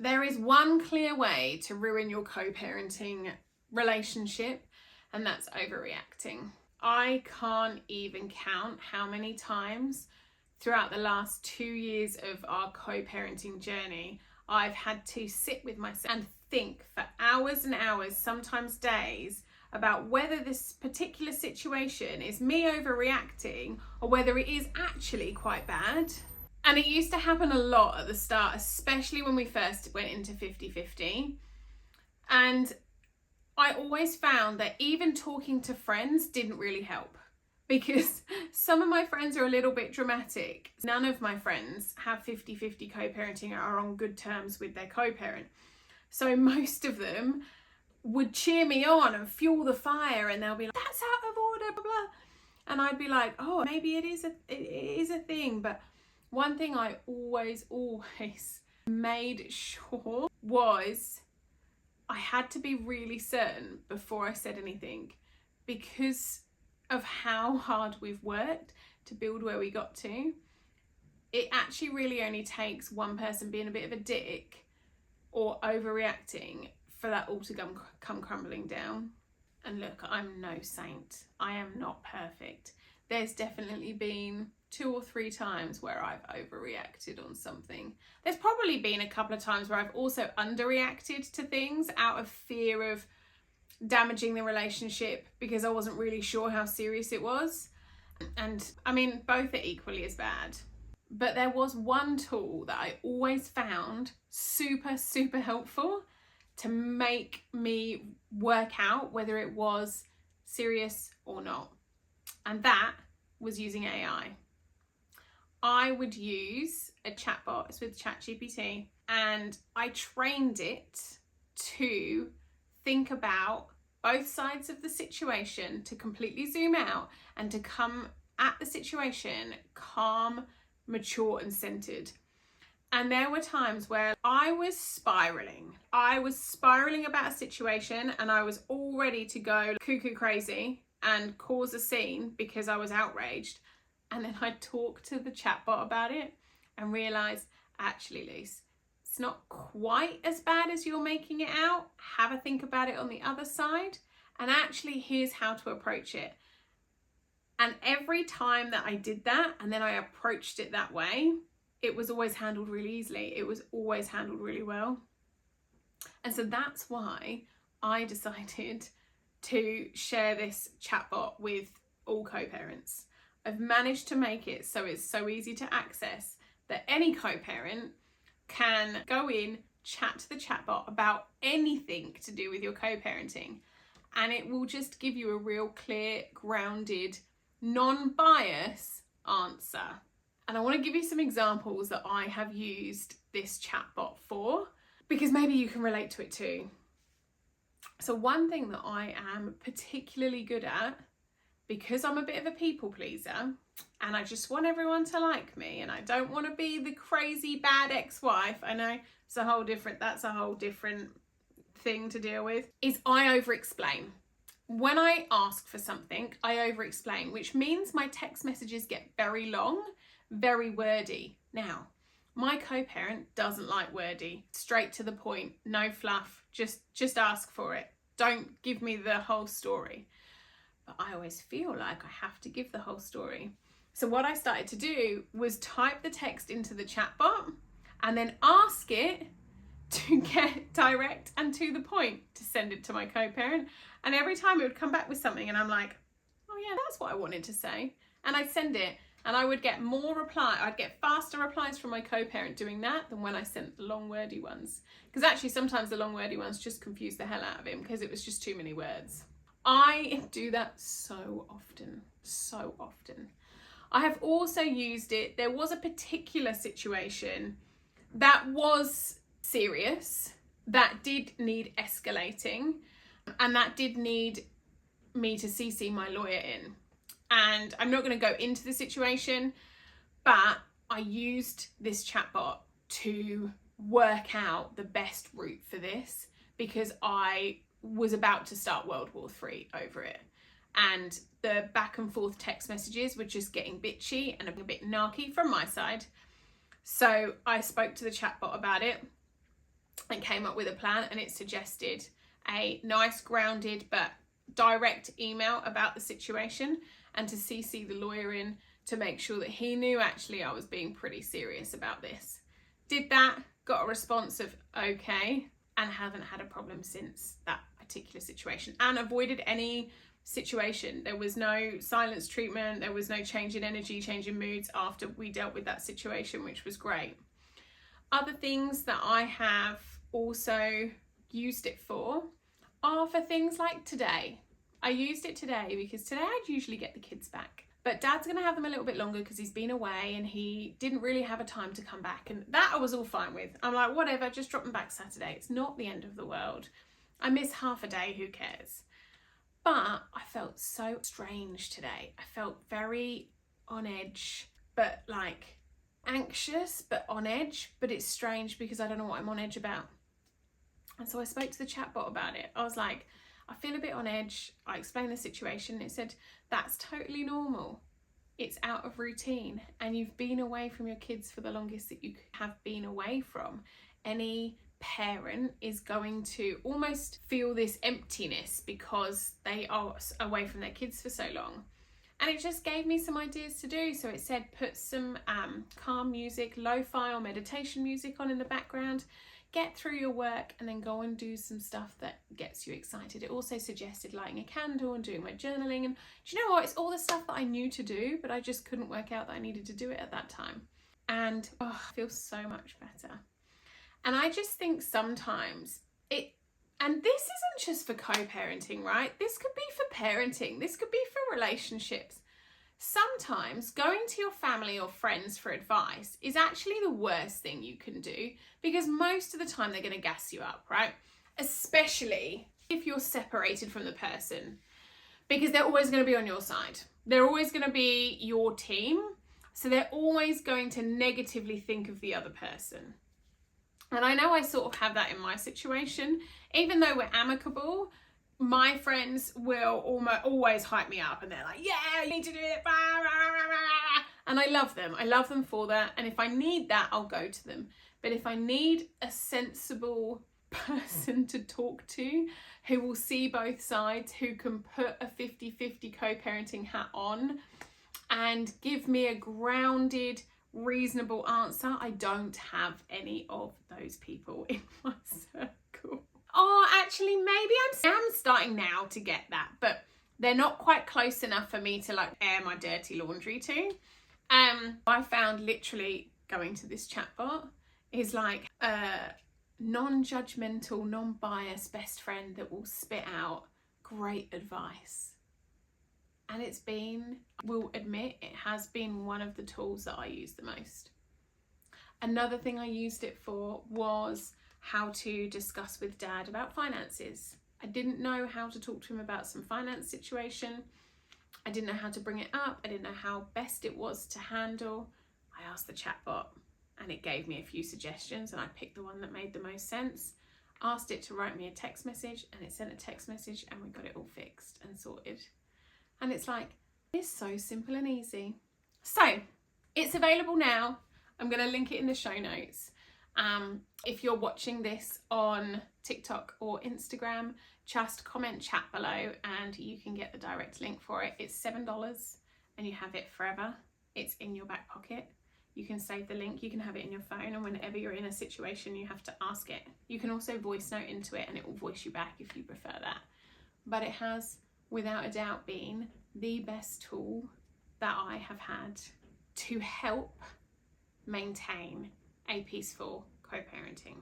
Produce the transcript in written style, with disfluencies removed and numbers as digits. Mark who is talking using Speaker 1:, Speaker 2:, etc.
Speaker 1: There is one clear way to ruin your co-parenting relationship, and that's overreacting. I can't even count how many times throughout the last 2 years of our co-parenting journey I've had to sit with myself and think for hours and hours, sometimes days, about whether this particular situation is me overreacting or whether it is actually quite bad. And it used to happen a lot at the start, especially when we first went into 50-50. And I always found that even talking to friends didn't really help, because some of my friends are a little bit dramatic. None of my friends have 50-50 co-parenting or are on good terms with their co-parent. So most of them would cheer me on and fuel the fire, and they'll be like, that's out of order, blah, blah. And I'd be like, oh, maybe it is a thing. But one thing I always made sure was I had to be really certain before I said anything, because of how hard we've worked to build where we got to. It actually really only takes one person being a bit of a dick or overreacting for that all to come crumbling down. And look, I'm no saint. I am not perfect. There's definitely been 2 or 3 times where I've overreacted on something. There's probably been a couple of times where I've also underreacted to things out of fear of damaging the relationship because I wasn't really sure how serious it was. And I mean, both are equally as bad. But there was one tool that I always found super, super helpful to make me work out whether it was serious or not. And that was using AI. I would use a chatbot, it's with ChatGPT, and I trained it to think about both sides of the situation, to completely zoom out and to come at the situation calm, mature and centered. And there were times where I was spiraling about a situation, and I was all ready to go cuckoo crazy and cause a scene because I was outraged. And then I'd talk to the chatbot about it and realise, actually, Lise, it's not quite as bad as you're making it out. Have a think about it on the other side. And actually, here's how to approach it. And every time that I did that, and then I approached it that way, it was always handled really easily. It was always handled really well. And so that's why I decided to share this chatbot with all co-parents. I've managed to make it so it's so easy to access that any co-parent can go in, chat to the chatbot about anything to do with your co-parenting, and it will just give you a real clear, grounded, non-bias answer. And I want to give you some examples that I have used this chatbot for, because maybe you can relate to it too. So one thing that I am particularly good at, because I'm a bit of a people pleaser and I just want everyone to like me and I don't want to be the crazy bad ex-wife, I know that's a whole different thing to deal with, is I over-explain. When I ask for something, I over-explain, which means my text messages get very long, very wordy. Now, my co-parent doesn't like wordy, straight to the point, no fluff, just ask for it. Don't give me the whole story. But I always feel like I have to give the whole story. So what I started to do was type the text into the chatbot and then ask it to get direct and to the point, to send it to my co-parent. And every time it would come back with something and I'm like, oh yeah, that's what I wanted to say. And I'd send it and I would get I'd get faster replies from my co-parent doing that than when I sent the long wordy ones. Because actually sometimes the long wordy ones just confused the hell out of him because it was just too many words. I do that so often. I have also used it. There was a particular situation that was serious, that did need escalating, and that did need me to CC my lawyer in. And I'm not going to go into the situation, but I used this chatbot to work out the best route for this because I was about to start World War III over it. And the back and forth text messages were just getting bitchy and a bit narky from my side. So I spoke to the chatbot about it I came up with a plan, and it suggested a nice, grounded but direct email about the situation, and to CC the lawyer in to make sure that he knew actually I was being pretty serious about this. Did that, got a response of okay, and haven't had a problem since that particular situation, and avoided any situation. There was no silence treatment, there was no change in energy, change in moods after we dealt with that situation, which was great. Other things that I have also used it for are for things like today. I used it today because today I'd usually get the kids back, but Dad's going to have them a little bit longer because he's been away and he didn't really have a time to come back, and that I was all fine with. I'm like, whatever, just drop them back Saturday. It's not the end of the world. I miss half a day, who cares? But I felt so strange today. I felt very on edge, but like anxious, but on edge. But it's strange because I don't know what I'm on edge about. And so I spoke to the chatbot about it. I was like, I feel a bit on edge. I explained the situation. It said, that's totally normal. It's out of routine. And you've been away from your kids for the longest that you have been away from. Any parent is going to almost feel this emptiness because they are away from their kids for so long. And it just gave me some ideas to do. So it said put some calm music, lo-fi or meditation music on in the background, get through your work, and then go and do some stuff that gets you excited. It also suggested lighting a candle and doing my journaling. And do you know what? It's all the stuff that I knew to do, but I just couldn't work out that I needed to do it at that time. And I feel so much better. And I just think sometimes and this isn't just for co-parenting, right? This could be for parenting. This could be for relationships. Sometimes going to your family or friends for advice is actually the worst thing you can do, because most of the time they're going to gas you up, right? Especially if you're separated from the person, because they're always going to be on your side. They're always going to be your team. So they're always going to negatively think of the other person. And I know I sort of have that in my situation. Even though we're amicable, my friends will always hype me up, and they're like, yeah, you need to do it. And I love them. I love them for that. And if I need that, I'll go to them. But if I need a sensible person to talk to who will see both sides, who can put a 50-50 co-parenting hat on and give me a grounded, reasonable answer, I don't have any of those people in my circle. Oh, actually, maybe I'm starting now to get that, but they're not quite close enough for me to like air my dirty laundry to. I found literally going to this chatbot is like a non-judgmental, non-biased best friend that will spit out great advice. And it's been, I will admit, it has been one of the tools that I use the most. Another thing I used it for was how to discuss with Dad about finances. I didn't know how to talk to him about some finance situation. I didn't know how to bring it up. I didn't know how best it was to handle. I asked the chatbot and it gave me a few suggestions, and I picked the one that made the most sense. Asked it to write me a text message, and it sent a text message, and we got it all fixed and sorted. And it's like, it's so simple and easy. So it's available now. I'm going to link it in the show notes. If you're watching this on TikTok or Instagram, just comment chat below and you can get the direct link for it. It's $7 and you have it forever. It's in your back pocket. You can save the link, you can have it in your phone, and whenever you're in a situation you have to ask it. You can also voice note into it and it will voice you back if you prefer that. But it has without a doubt been the best tool that I have had to help maintain a peaceful co-parenting.